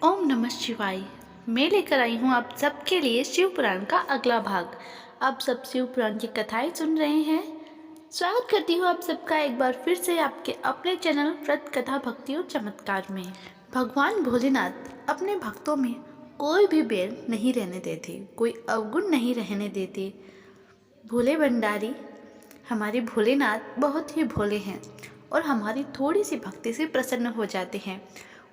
ओम नमः शिवाय। मैं लेकर आई हूँ आप सबके लिए शिव पुराण का अगला भाग। आप सब शिव पुराण की कथाएं सुन रहे हैं। स्वागत करती हूँ आप सबका एक बार फिर से आपके अपने चैनल व्रत कथा भक्ति और चमत्कार में। भगवान भोलेनाथ अपने भक्तों में कोई भी बैर नहीं रहने देते, कोई अवगुण नहीं रहने देते। भोले भंडारी हमारे भोलेनाथ बहुत ही भोले हैं और हमारी थोड़ी सी भक्ति से प्रसन्न हो जाते हैं।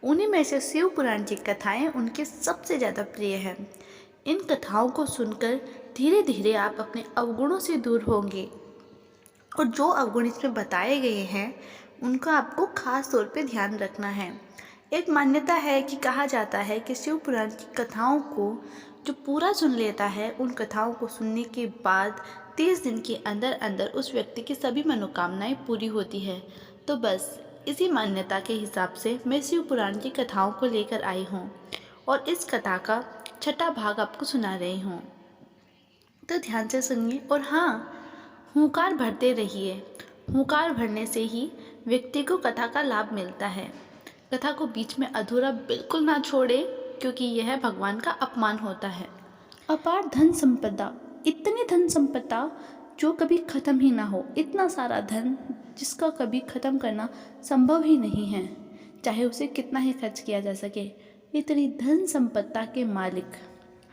उन्हीं में से शिव पुराण की कथाएं उनके सबसे ज़्यादा प्रिय हैं। इन कथाओं को सुनकर धीरे धीरे आप अपने अवगुणों से दूर होंगे और जो अवगुण इसमें बताए गए हैं उनका आपको खास तौर पे ध्यान रखना है। एक मान्यता है कि कहा जाता है कि शिव पुराण की कथाओं को जो पूरा सुन लेता है, उन कथाओं को सुनने के बाद 30 दिन के अंदर अंदर उस व्यक्ति की सभी मनोकामनाएं पूरी होती है। तो बस इसी मान्यता के हिसाब से मैं शिव पुराण की कथाओं को लेकर आई हूँ और इस कथा का छठा भाग आपको सुना रही हूँ। तो ध्यान से सुनिए और हाँ, हुंकार भरते रहिए। हुंकार भरने से ही व्यक्ति को कथा का लाभ मिलता है। कथा को बीच में अधूरा बिल्कुल ना छोड़े, क्योंकि यह भगवान का अपमान होता है। अपार धन संपदा, इतनी धन संपदा जो कभी ख़त्म ही ना हो, इतना सारा धन जिसका कभी ख़त्म करना संभव ही नहीं है, चाहे उसे कितना ही खर्च किया जा सके। इतनी धन संपदा के मालिक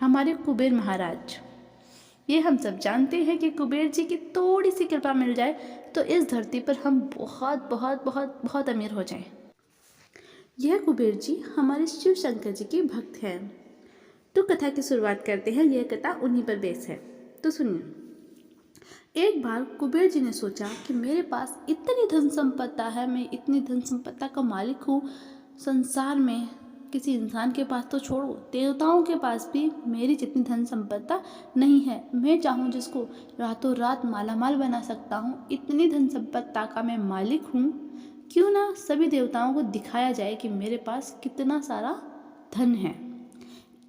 हमारे कुबेर महाराज। ये हम सब जानते हैं कि कुबेर जी की थोड़ी सी कृपा मिल जाए तो इस धरती पर हम बहुत बहुत बहुत बहुत अमीर हो जाएं। यह कुबेर जी हमारे शिव शंकर जी के भक्त हैं। तो कथा की शुरुआत करते हैं। यह कथा उन्हीं पर बेस है, तो सुनिए। एक बार कुबेर जी ने सोचा कि मेरे पास इतनी धन संपदा है, मैं इतनी धन संपदा का मालिक हूँ, संसार में किसी इंसान के पास तो छोड़ो, देवताओं के पास भी मेरी जितनी धन संपदा नहीं है। मैं चाहूँ जिसको रातों रात मालामाल बना सकता हूँ, इतनी धन संपदा का मैं मालिक हूँ। क्यों ना सभी देवताओं को दिखाया जाए कि मेरे पास कितना सारा धन है।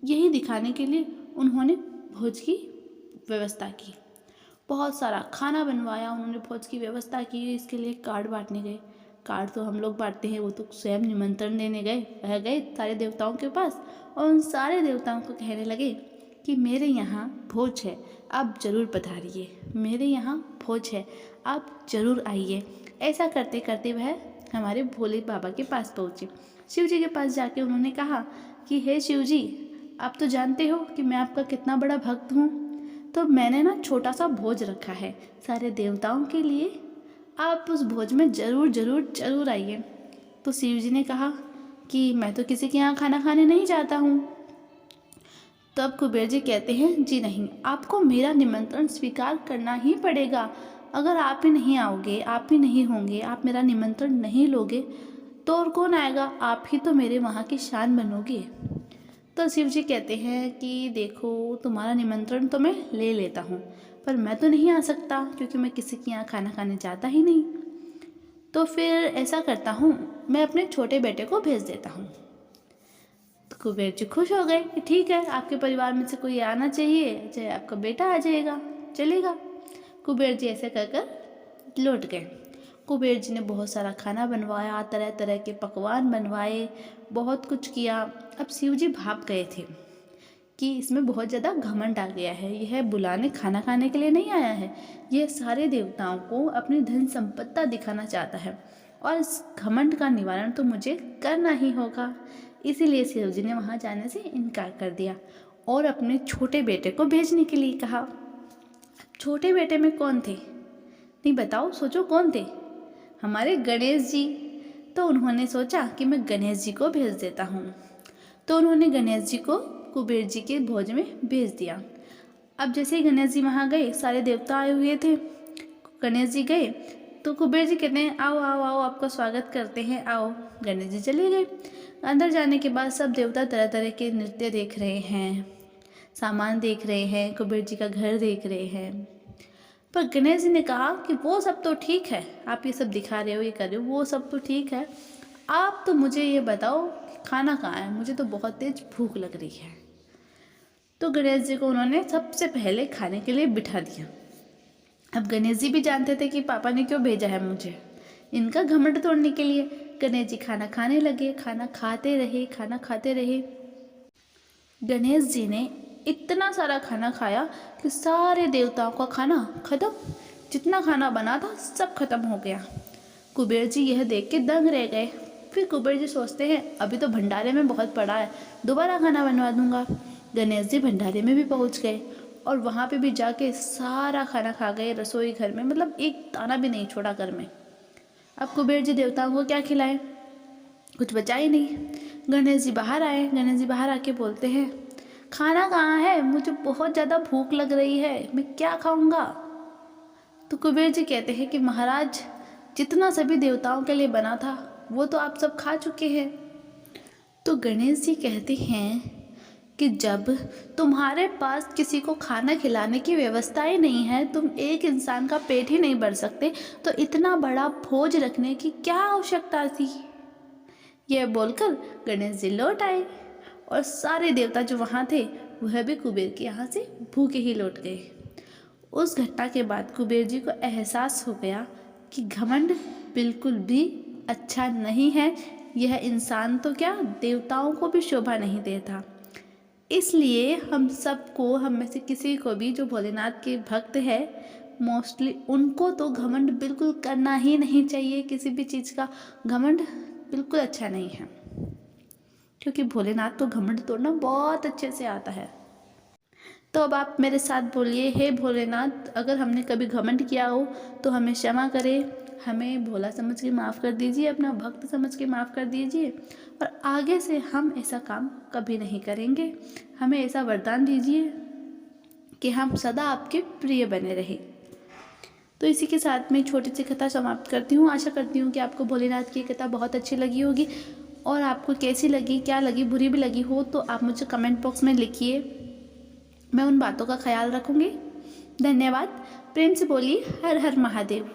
यही दिखाने के लिए उन्होंने भोज की व्यवस्था की, बहुत सारा खाना बनवाया, उन्होंने भोज की व्यवस्था की। इसके लिए कार्ड बांटने गए। कार्ड तो हम लोग बांटते हैं, वो तो स्वयं निमंत्रण देने गए। वह गए सारे देवताओं के पास और उन सारे देवताओं को कहने लगे कि मेरे यहाँ भोज है, आप जरूर पधारिए, मेरे यहाँ भोज है, आप जरूर आइए। ऐसा करते करते वह हमारे भोले बाबा के पास पहुँचे। शिव जी के पास जाके उन्होंने कहा कि हे शिव जी, आप तो जानते हो कि मैं आपका कितना बड़ा भक्त हूँ, तो मैंने ना छोटा सा भोज रखा है सारे देवताओं के लिए, आप उस भोज में ज़रूर ज़रूर ज़रूर आइए। तो शिव जी ने कहा कि मैं तो किसी के यहाँ खाना खाने नहीं जाता हूँ। तब कुबेर जी कहते हैं, जी नहीं, आपको मेरा निमंत्रण स्वीकार करना ही पड़ेगा। अगर आप ही नहीं आओगे, आप ही नहीं होंगे, आप मेरा निमंत्रण नहीं लोगे तो और कौन आएगा, आप ही तो मेरे वहाँ की शान बनोगे। तो शिव जी कहते हैं कि देखो, तुम्हारा निमंत्रण तो मैं ले लेता हूँ, पर मैं तो नहीं आ सकता क्योंकि मैं किसी के यहाँ खाना खाने जाता ही नहीं। तो फिर ऐसा करता हूँ, मैं अपने छोटे बेटे को भेज देता हूँ। तो कुबेर जी खुश हो गए कि ठीक है, आपके परिवार में से कोई आना चाहिए, चाहे आपका बेटा आ जाएगा, चलेगा। कुबेर जी ऐसे कर कर लौट गए। कुबेर जी ने बहुत सारा खाना बनवाया, तरह तरह के पकवान बनवाए, बहुत कुछ किया। अब शिव जी भाप गए थे कि इसमें बहुत ज़्यादा घमंड आ गया है, यह बुलाने खाना खाने के लिए नहीं आया है, यह सारे देवताओं को अपनी धन संपत्ति दिखाना चाहता है और इस घमंड का निवारण तो मुझे करना ही होगा। इसीलिए शिव जी ने वहाँ जाने से इनकार कर दिया और अपने छोटे बेटे को भेजने के लिए कहा। छोटे बेटे में कौन थे? नहीं बताओ, सोचो कौन थे? हमारे गणेश जी। तो उन्होंने सोचा कि मैं गणेश जी को भेज देता हूँ। तो उन्होंने गणेश जी को कुबेर जी के भोज में भेज दिया। अब जैसे ही गणेश जी वहाँ गए, सारे देवता आए हुए थे, गणेश जी गए तो कुबेर जी कहते हैं, आओ आओ आओ, आपका स्वागत करते हैं, आओ। गणेश जी चले गए। अंदर जाने के बाद सब देवता तरह तरह के नृत्य देख रहे हैं, सामान देख रहे हैं, कुबेर जी का घर देख रहे हैं। पर गणेश जी ने कहा कि वो सब तो ठीक है, आप ये सब दिखा रहे हो, ये कर रहे हो, वो सब तो ठीक है, आप तो मुझे ये बताओ खाना कहाँ है, मुझे तो बहुत तेज भूख लग रही है। तो गणेश जी को उन्होंने सबसे पहले खाने के लिए बिठा दिया। अब गणेश जी भी जानते थे कि पापा ने क्यों भेजा है मुझे, इनका घमंड तोड़ने के लिए। गणेश जी खाना खाने लगे। खाना खाते रहे। गणेश जी ने इतना सारा खाना खाया कि सारे देवताओं का खाना खत्म। जितना खाना बना था सब खत्म हो गया। कुबेर जी यह देख के दंग रह गए। फिर कुबेर जी सोचते हैं अभी तो भंडारे में बहुत पड़ा है, दोबारा खाना बनवा दूंगा। गणेश जी भंडारे में भी पहुंच गए और वहाँ पे भी जाके सारा खाना खा गए रसोई घर में, मतलब एक दाना भी नहीं छोड़ा घर में। अब कुबेर जी देवताओं को क्या खिलाएं, कुछ बचा ही नहीं। गणेश जी बाहर आए। गणेश जी बाहर आके बोलते हैं खाना कहाँ है, मुझे बहुत ज़्यादा भूख लग रही है, मैं क्या खाऊंगा। तो कुबेर जी कहते हैं कि महाराज जितना सभी देवताओं के लिए बना था वो तो आप सब खा चुके हैं। तो गणेश जी कहते हैं कि जब तुम्हारे पास किसी को खाना खिलाने की व्यवस्था ही नहीं है, तुम एक इंसान का पेट ही नहीं भर सकते, तो इतना बड़ा भोज रखने की क्या आवश्यकता थी। यह बोलकर गणेश जी लौट आए और सारे देवता जो वहाँ थे वह भी कुबेर के यहाँ से भूखे ही लौट गए। उस घटना के बाद कुबेर जी को एहसास हो गया कि घमंड बिल्कुल भी अच्छा नहीं है। यह इंसान तो क्या देवताओं को भी शोभा नहीं देता। इसलिए हम सबको, हम में से किसी को भी जो भोलेनाथ के भक्त है मोस्टली, उनको तो घमंड बिल्कुल करना ही नहीं चाहिए। किसी भी चीज़ का घमंड बिल्कुल अच्छा नहीं है, क्योंकि भोलेनाथ तो घमंड तोड़ना बहुत अच्छे से आता है। तो अब आप मेरे साथ बोलिए, हे भोलेनाथ, अगर हमने कभी घमंड किया हो तो हमें क्षमा करें, हमें भोला समझ के माफ़ कर दीजिए, अपना भक्त समझ के माफ़ कर दीजिए, और आगे से हम ऐसा काम कभी नहीं करेंगे। हमें ऐसा वरदान दीजिए कि हम सदा आपके प्रिय बने रहें। तो इसी के साथ में छोटी सी कथा समाप्त करती हूँ। आशा करती हूँ कि आपको भोलेनाथ की कथा बहुत अच्छी लगी होगी, और आपको कैसी लगी, क्या लगी, बुरी भी लगी हो तो आप मुझे कमेंट बॉक्स में लिखिए, मैं उन बातों का ख्याल रखूँगी। धन्यवाद। प्रेम से बोलिए हर हर महादेव।